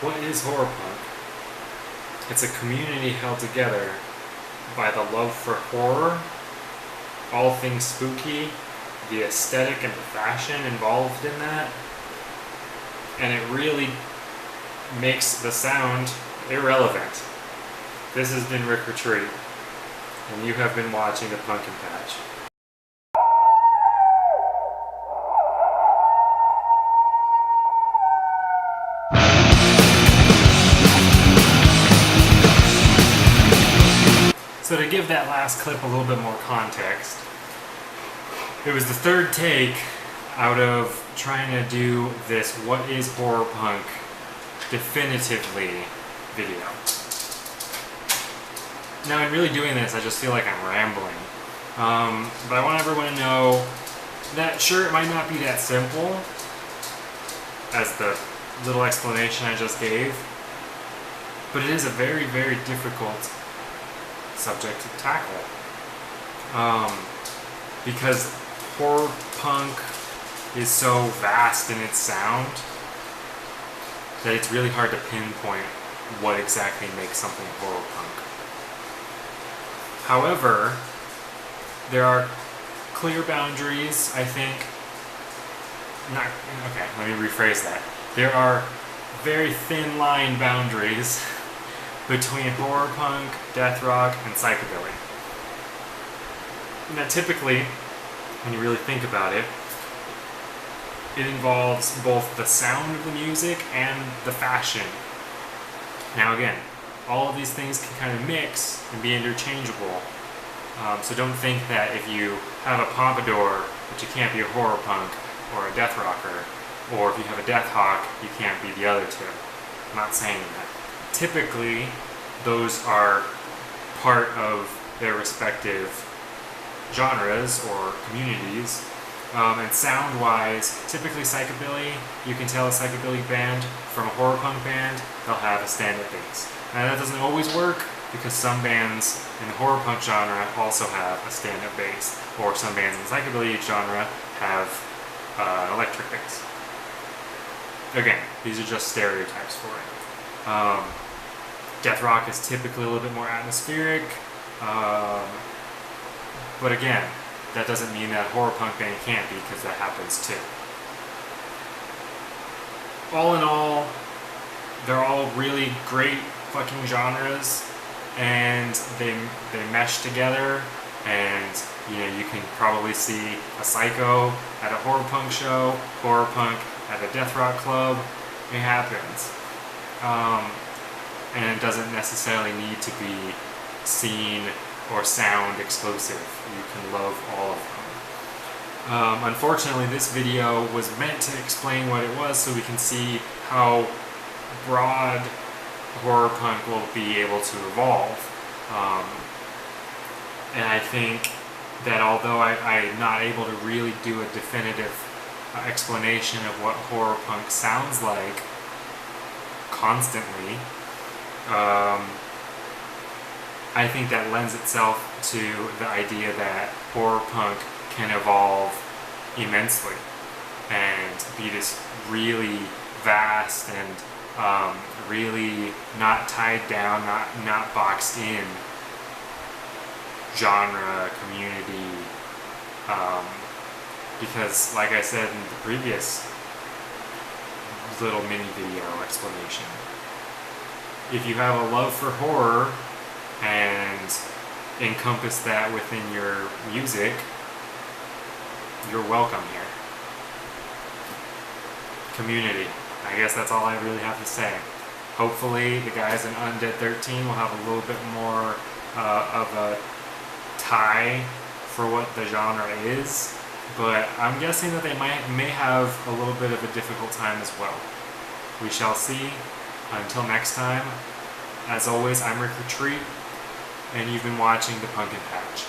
What is horror punk? It's a community held together by the love for horror, all things spooky, the aesthetic and the fashion involved in that, and it really makes the sound irrelevant. This has been Rikk R Treat, and you have been watching the Pumpkin Patch. So to give that last clip a little bit more context, it was the third take out of trying to do this What is Horror Punk definitively video. Now in really doing this, I just feel like I'm rambling. But I want everyone to know that sure, it might not be that simple as the little explanation I just gave, but it is a very, very difficult subject to tackle. Because horror punk is so vast in its sound that it's really hard to pinpoint what exactly makes something horror punk. However, there are clear boundaries, I think. Okay, let me rephrase that. There are very thin line boundaries between horror punk, death rock, and psychobilly. Now typically, when you really think about it, it involves both the sound of the music and the fashion. Now again, all of these things can kind of mix and be interchangeable. So don't think that if you have a pompadour that you can't be a horror punk or a death rocker, or if you have a death hawk, you can't be the other two. I'm not saying that. Typically, those are part of their respective genres or communities. And sound-wise, typically psychobilly, you can tell a psychobilly band from a horror punk band, they'll have a stand-up bass. Now that doesn't always work, because some bands in the horror punk genre also have a stand-up bass, or some bands in the psychobilly genre have an electric bass. Again, these are just stereotypes for it. Death rock is typically a little bit more atmospheric, but again, that doesn't mean that a horror punk band can't be, because that happens too. All in all, they're all really great fucking genres, and they mesh together, and you can probably see a psycho at a horror punk show, horror punk at a death rock club. It happens. And it doesn't necessarily need to be scene or sound exclusive. You can love all of them. Unfortunately, this video was meant to explain what it was so we can see how broad horror punk will be able to evolve. And I think that although I'm not able to really do a definitive explanation of what horror punk sounds like constantly, I think that lends itself to the idea that horror punk can evolve immensely and be this really vast and really not tied down, not boxed in genre, community, because like I said in the previous little mini video explanation, if you have a love for horror and encompass that within your music, you're welcome here. Community. I guess that's all I really have to say. Hopefully the guys in Undead 13 will have a little bit more of a tie for what the genre is, but I'm guessing that they may have a little bit of a difficult time as well. We shall see. Until next time, as always, I'm Rikk R Treat, and you've been watching the Pumpkin Patch.